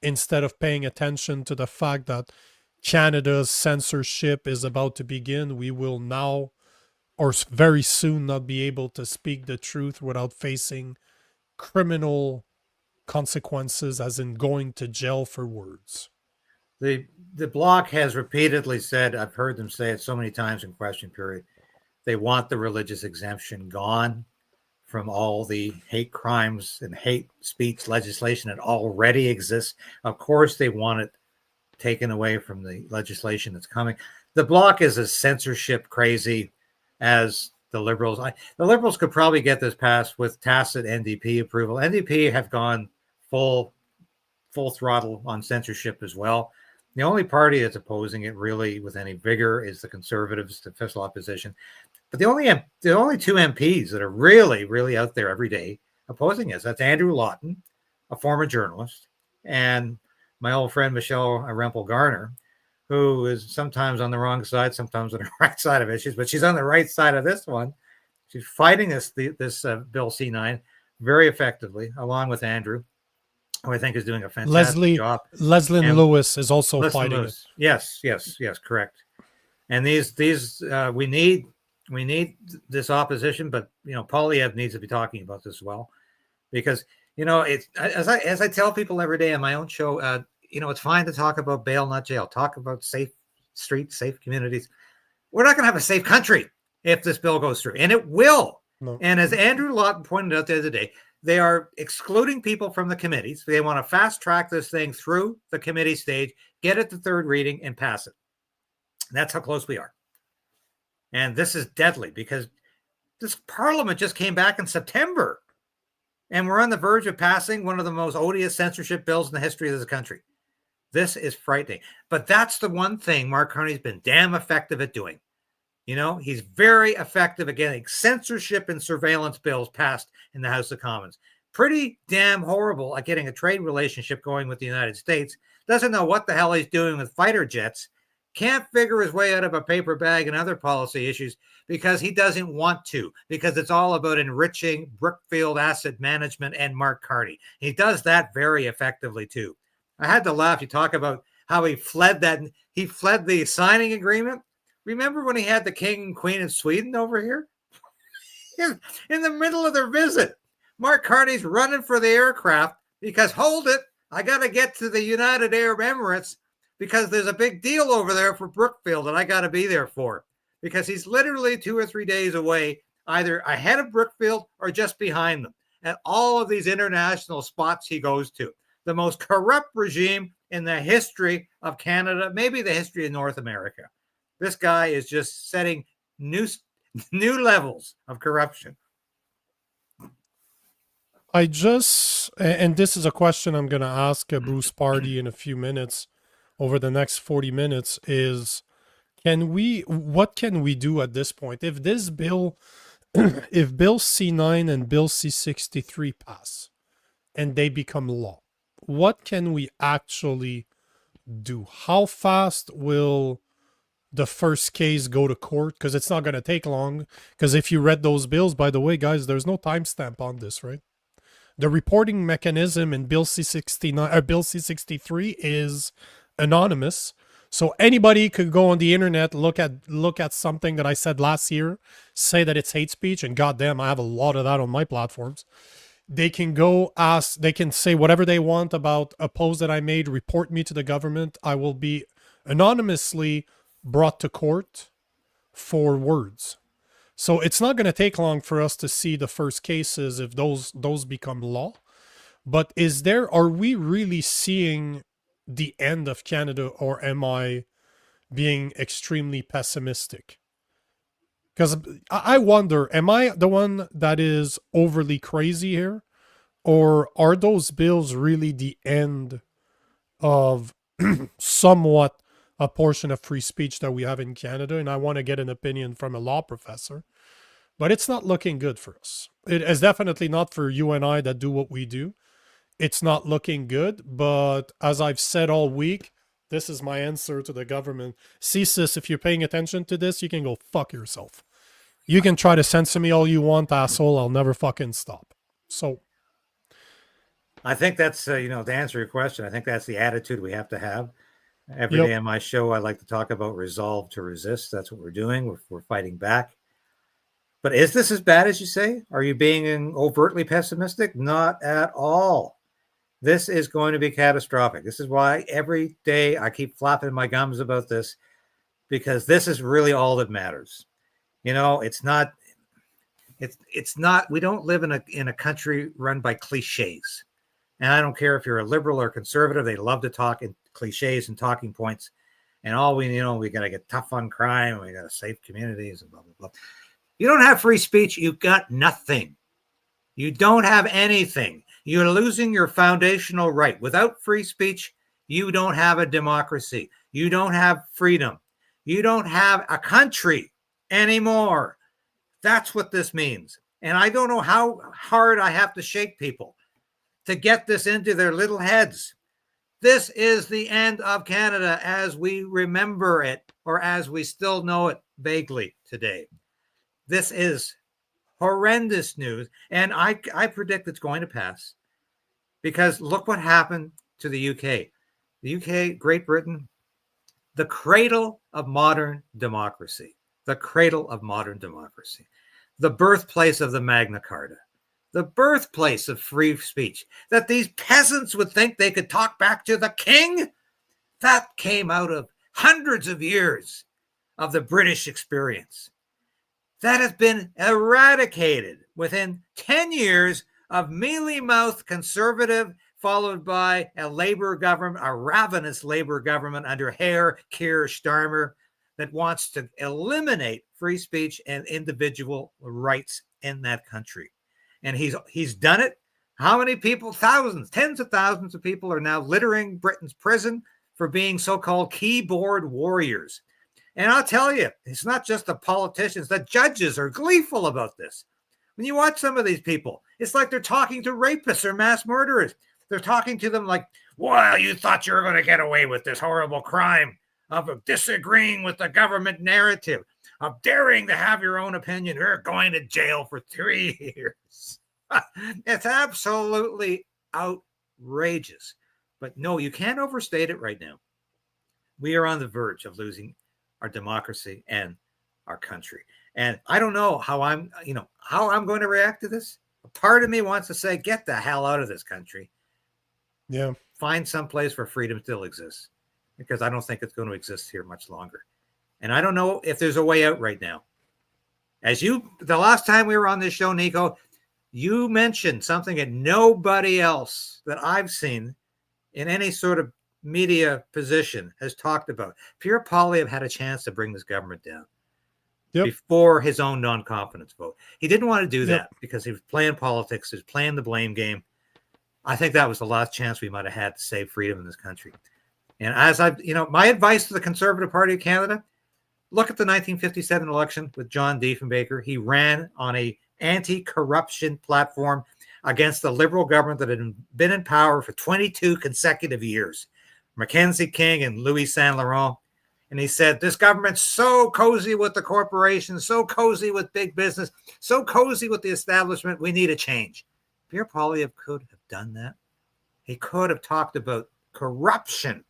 instead of paying attention to the fact that Canada's censorship is about to begin. We will now, or very soon, not be able to speak the truth without facing criminal consequences, as in going to jail for words. The Bloc has repeatedly said, I've heard them say it so many times in question period, they want the religious exemption gone from all the hate crimes and hate speech legislation that already exists. Of course, they want it taken away from the legislation that's coming. The Bloc is as censorship crazy as the Liberals. The Liberals could probably get this passed with tacit NDP approval. NDP have gone full throttle on censorship as well. The only party that's opposing it really with any vigor is the Conservatives, the official opposition. But the only two MPs that are really, really out there every day opposing us, that's Andrew Lawton, a former journalist, and my old friend Michelle Rempel-Garner, who is sometimes on the wrong side, sometimes on the right side of issues, but she's on the right side of this one. She's fighting this Bill C9 very effectively, along with Andrew, who I think is doing a fantastic job. Leslie Lewis is also fighting it. Yes, correct. And these we need this opposition, but Poilievre needs to be talking about this as well, because it's as I tell people every day on my own show. It's fine to talk about bail, not jail. Talk about safe streets, safe communities. We're not going to have a safe country if this bill goes through, and it will. No. And as Andrew Lawton pointed out the other day, they are excluding people from the committees. They want to fast track this thing through the committee stage, get it to third reading, and pass it. That's how close we are. And this is deadly because this parliament just came back in September, and we're on the verge of passing one of the most odious censorship bills in the history of this country. This is frightening. But that's the one thing Mark Carney's been damn effective at doing. He's very effective at getting censorship and surveillance bills passed in the House of Commons. Pretty damn horrible at getting a trade relationship going with the United States. Doesn't know what the hell he's doing with fighter jets. Can't figure his way out of a paper bag and other policy issues because he doesn't want to, because it's all about enriching Brookfield Asset Management and Mark Carney. He does that very effectively too. I had to laugh. You talk about how he fled the signing agreement. Remember when he had the king and queen of Sweden over here? In the middle of their visit, Mark Carney's running for the aircraft because, hold it, I got to get to the United Arab Emirates because there's a big deal over there for Brookfield that I got to be there for, because he's literally 2 or 3 days away, either ahead of Brookfield or just behind them at all of these international spots he goes to. The most corrupt regime in the history of Canada, maybe the history of North America. This guy is just setting new levels of corruption. And this is a question I'm going to ask Bruce Pardy in a few minutes, over the next 40 minutes, is what can we do at this point? If this bill, if Bill C9 and Bill C63 pass and they become law, what can we actually do? How fast will the first case go to court? Because it's not going to take long. Because if you read those bills, by the way, guys, there's no timestamp on this, right? The reporting mechanism in Bill C69 or Bill C63 is anonymous. So anybody could go on the internet, look at something that I said last year, say that it's hate speech, and goddamn, I have a lot of that on my platforms. They can they can say whatever they want about a post that I made, report me to the government. I will be anonymously brought to court for words. So it's not going to take long for us to see the first cases if those become law. But are we really seeing the end of Canada, or am I being extremely pessimistic? Because I wonder, am I the one that is overly crazy here? Or are those bills really the end of somewhat a portion of free speech that we have in Canada? And I want to get an opinion from a law professor. But it's not looking good for us. It is definitely not for you and I that do what we do. It's not looking good. But as I've said all week, this is my answer to the government. CSIS, if you're paying attention to this, you can go fuck yourself. You can try to censor me all you want, asshole. I'll never fucking stop. So I think that's, to answer your question, I think that's the attitude we have to have. Every yep. day on my show, I like to talk about resolve to resist. That's what we're doing. We're fighting back. But is this as bad as you say? Are you being overtly pessimistic? Not at all. This is going to be catastrophic. This is why every day I keep flapping my gums about this, because this is really all that matters. It's not, we don't live in a country run by cliches. And I don't care if you're a liberal or conservative, they love to talk in cliches and talking points. And all we got to get tough on crime, and we got to save communities and blah, blah, blah. You don't have free speech, you've got nothing. You don't have anything. You're losing your foundational right. Without free speech, you don't have a democracy. You don't have freedom. You don't have a country anymore. That's what this means. And I don't know how hard I have to shake people to get this into their little heads. This is the end of Canada as we remember it, or as we still know it vaguely today. This is horrendous news, and I predict it's going to pass, because look what happened to the UK. The UK, Great Britain, the cradle of modern democracy, the cradle of modern democracy, the birthplace of the Magna Carta, the birthplace of free speech, that these peasants would think they could talk back to the king. That came out of hundreds of years of the British experience. That has been eradicated within 10 years of mealy-mouthed conservative, followed by a Labour government, a ravenous Labour government under Herr Keir Starmer, that wants to eliminate free speech and individual rights in that country. And he's done it. How many people? Thousands, tens of thousands of people are now littering Britain's prison for being so-called keyboard warriors. And I'll tell you, it's not just the politicians. The judges are gleeful about this. When you watch some of these people, it's like they're talking to rapists or mass murderers. They're talking to them like, well, you thought you were going to get away with this horrible crime of disagreeing with the government narrative, of daring to have your own opinion. You're going to jail for 3 years. It's absolutely outrageous. But no, you can't overstate it right now. We are on the verge of losing our democracy and our country. And I don't know how I'm going to react to this. A part of me wants to say, get the hell out of this country. Yeah. Find some place where freedom still exists, because I don't think it's going to exist here much longer. And I don't know if there's a way out right now. The last time we were on this show, Nico, you mentioned something that nobody else that I've seen in any sort of media position has talked about. Pierre Poilievre had a chance to bring this government down before his own non-confidence vote. He didn't want to do that because he was playing politics. He was playing the blame game. I think that was the last chance we might have had to save freedom in this country. And as my advice to the Conservative Party of Canada, look at the 1957 election with John Diefenbaker. He ran on a anti-corruption platform against the Liberal government that had been in power for 22 consecutive years. Mackenzie King and Louis Saint Laurent. And he said, this government's so cozy with the corporations, so cozy with big business, so cozy with the establishment, we need a change. Pierre Poilievre could have done that. He could have talked about corruption.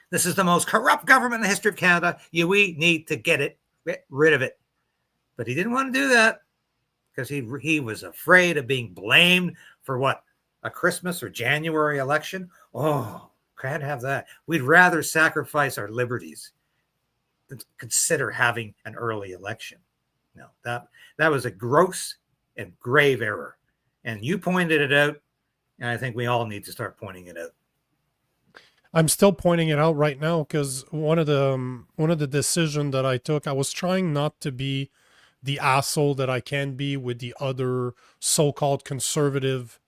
This is the most corrupt government in the history of Canada. We need to get rid of it. But he didn't want to do that because he was afraid of being blamed for what? A Christmas or January election? Oh, can't have that. We'd rather sacrifice our liberties than consider having an early election. No, that was a gross and grave error. And you pointed it out, And I think we all need to start pointing it out. I'm still pointing it out right now because one of the decisions that I took, I was trying not to be the asshole that I can be with the other so-called conservative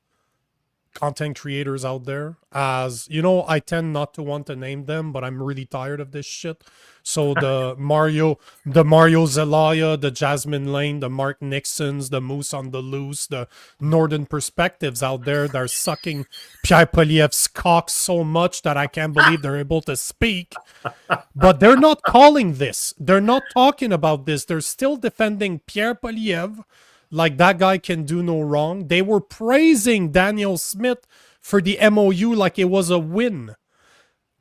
content creators out there. As you know, I tend not to want to name them, but I'm really tired of this shit. So the Mario Zelaya, the Jasmine Lane, the Mark Nixons, the Moose on the Loose, the Northern Perspectives out there, they're sucking Pierre Poilievre's cock so much that I can't believe they're able to speak. But they're not calling this. They're not talking about this. They're still defending Pierre Poilievre like that guy can do no wrong. They were praising Danielle Smith for the MOU like it was a win.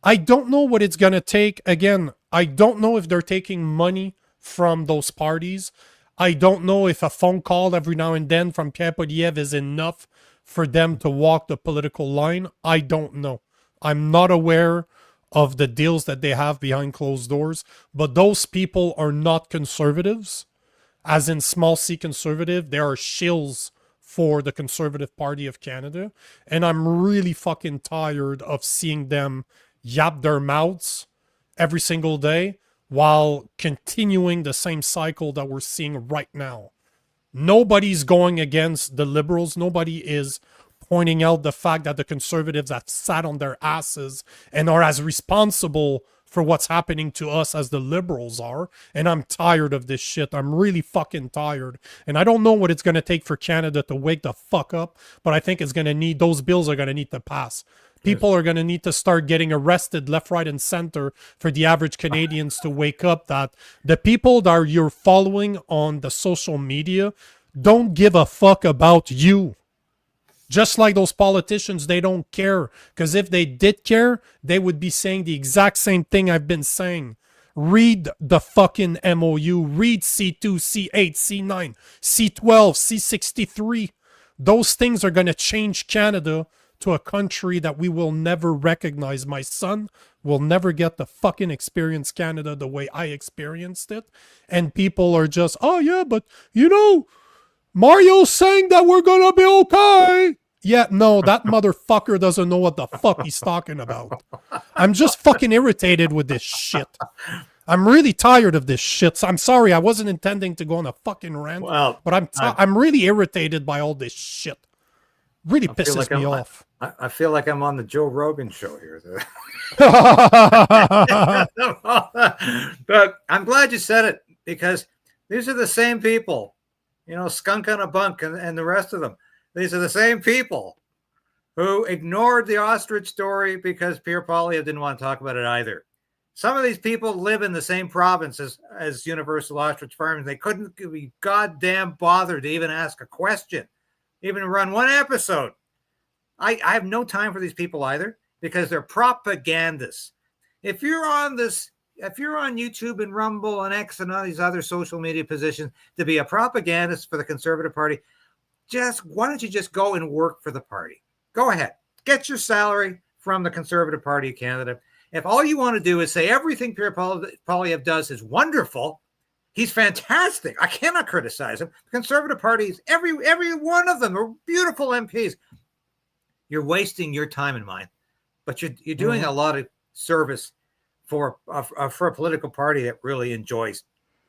I don't know what it's going to take. Again, I don't know if they're taking money from those parties. I don't know if a phone call every now and then from Pierre Poilievre is enough for them to walk the political line. I don't know. I'm not aware of the deals that they have behind closed doors, but those people are not conservatives. As in small c conservative, they are shills for the Conservative Party of Canada. And I'm really fucking tired of seeing them yap their mouths every single day while continuing the same cycle that we're seeing right now. Nobody's going against the Liberals. Nobody is pointing out the fact that the Conservatives have sat on their asses and are as responsible for what's happening to us as the Liberals are. And I'm tired of this shit. I'm really fucking tired. And I don't know what it's going to take for Canada to wake the fuck up, but I think it's going to need, those bills are going to need to pass. People are going to need to start getting arrested left, right, and center for the average Canadians to wake up that the people that you're following on the social media don't give a fuck about you. Just like those politicians, they don't care. Because if they did care, they would be saying the exact same thing I've been saying. Read the fucking MOU. Read C2, C8, C9, C12, C63. Those things are going to change Canada to a country that we will never recognize. My son will never get to fucking experience Canada the way I experienced it. And people are just, oh yeah, but you know, Mario's saying that we're going to be okay. Yeah, no, that motherfucker doesn't know what the fuck he's talking about. I'm just fucking irritated with this shit. I'm really tired of this shit. So I'm sorry, I wasn't intending to go on a fucking rant, but I'm really irritated by all this shit. Really pisses me off. I feel like I'm on the Joe Rogan show here. But I'm glad you said it, because these are the same people, you know, Skunk on a Bunk and the rest of them. These are the same people who ignored the ostrich story because Pierre Poilievre didn't want to talk about it either. Some of these people live in the same province as Universal Ostrich Farms. They couldn't be goddamn bothered to even ask a question, even run one episode. I have no time for these people either, because they're propagandists. If you're on YouTube and Rumble and X and all these other social media positions to be a propagandist for the Conservative Party, why don't you just go and work for the party? Go ahead. Get your salary from the Conservative Party of Canada. If all you want to do is say everything Pierre Poilievre does is wonderful, he's fantastic, I cannot criticize him. The Conservative Party, every one of them are beautiful MPs. You're wasting your time and mine, but you're doing a lot of service for a political party that really enjoys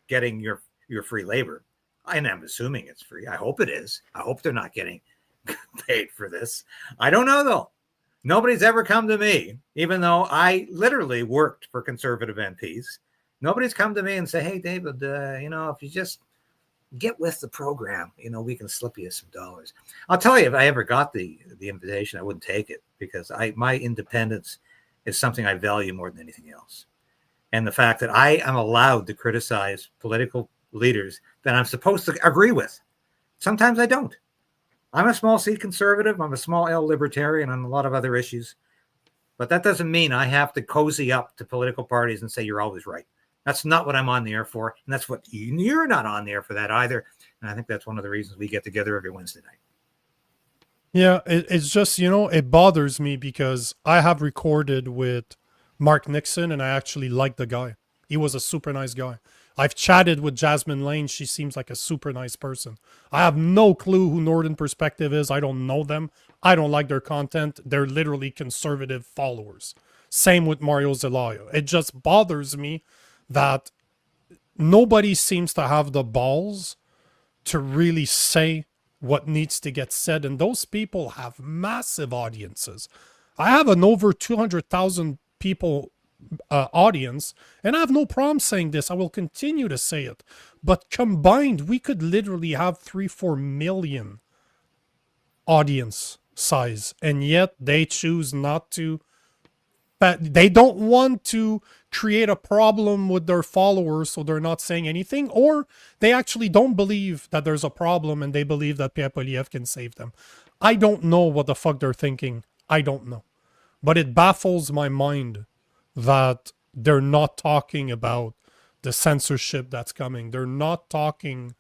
getting your free labor. And I'm assuming it's free. I hope it is. I hope they're not getting paid for this. I don't know, though. Nobody's ever come to me, even though I literally worked for Conservative MPs. Nobody's come to me and say, hey, David, you know, if you just get with the program, you know, we can slip you some dollars. I'll tell you, if I ever got the invitation, I wouldn't take it, because my independence is something I value more than anything else. And the fact that I am allowed to criticize political leaders that I'm supposed to agree with. Sometimes I don't. I'm a small C conservative. I'm a small L libertarian on a lot of other issues. But that doesn't mean I have to cozy up to political parties and say you're always right. That's not what I'm on the air for. And that's what you're not on the air for that either. And I think that's one of the reasons we get together every Wednesday night. Yeah, it's just, you know, it bothers me because I have recorded with Mark Nixon and I actually like the guy. He was a super nice guy. I've chatted with Jasmine Lane. She seems like a super nice person. I have no clue who Northern Perspective is. I don't know them. I don't like their content. They're literally conservative followers. Same with Mario Zelaya. It just bothers me that nobody seems to have the balls to really say what needs to get said. And those people have massive audiences. I have an over 200,000 people audience, and I have no problem saying this. I will continue to say it. But combined, we could literally have 3-4 million audience size, and yet they choose not to. They don't want to create a problem with their followers, so they're not saying anything, or they actually don't believe that there's a problem and they believe that Pierre Poilievre can save them. I don't know what the fuck they're thinking. I don't know. But it baffles my mind that they're not talking about the censorship that's coming. They're not talking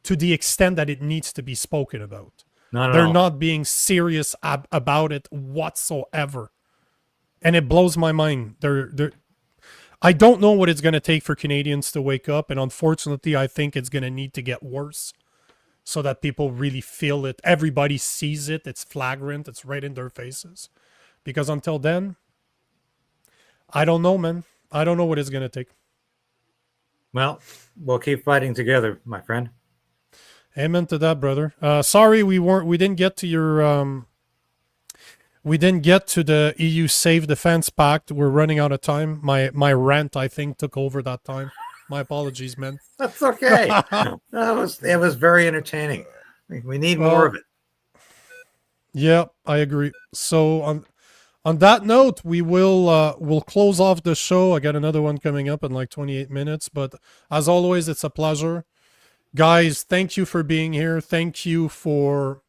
to the extent that it needs to be spoken about. They're not being serious about it whatsoever. And it blows my mind. I don't know what it's going to take for Canadians to wake up. And unfortunately, I think it's going to need to get worse so that people really feel it. Everybody sees it. It's flagrant. It's right in their faces. Because until then, I don't know, man. I don't know what it's going to take. Well, we'll keep fighting together, my friend. Amen to that, brother. Sorry, we didn't get to your, we didn't get to the EU Safe Defense Pact. We're running out of time. My rant, I think, took over that time. My apologies, man. That's okay. It was very entertaining. We need more of it. Yeah, I agree. So on that note, we'll close off the show. I got another one coming up in like 28 minutes. But as always, it's a pleasure. Guys, thank you for being here. Thank you for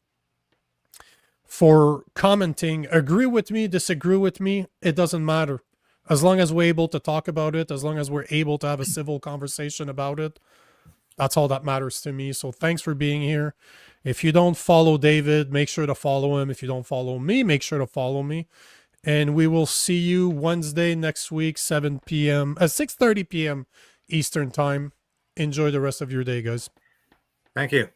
commenting. Agree with me, disagree with me, it doesn't matter. As long as we're able to talk about it, as long as we're able to have a civil conversation about it, that's all that matters to me. So thanks for being here. If you don't follow David, make sure to follow him. If you don't follow me, make sure to follow me. And we will see you Wednesday next week, 6:30 p.m. Eastern Time. Enjoy the rest of your day, guys. Thank you.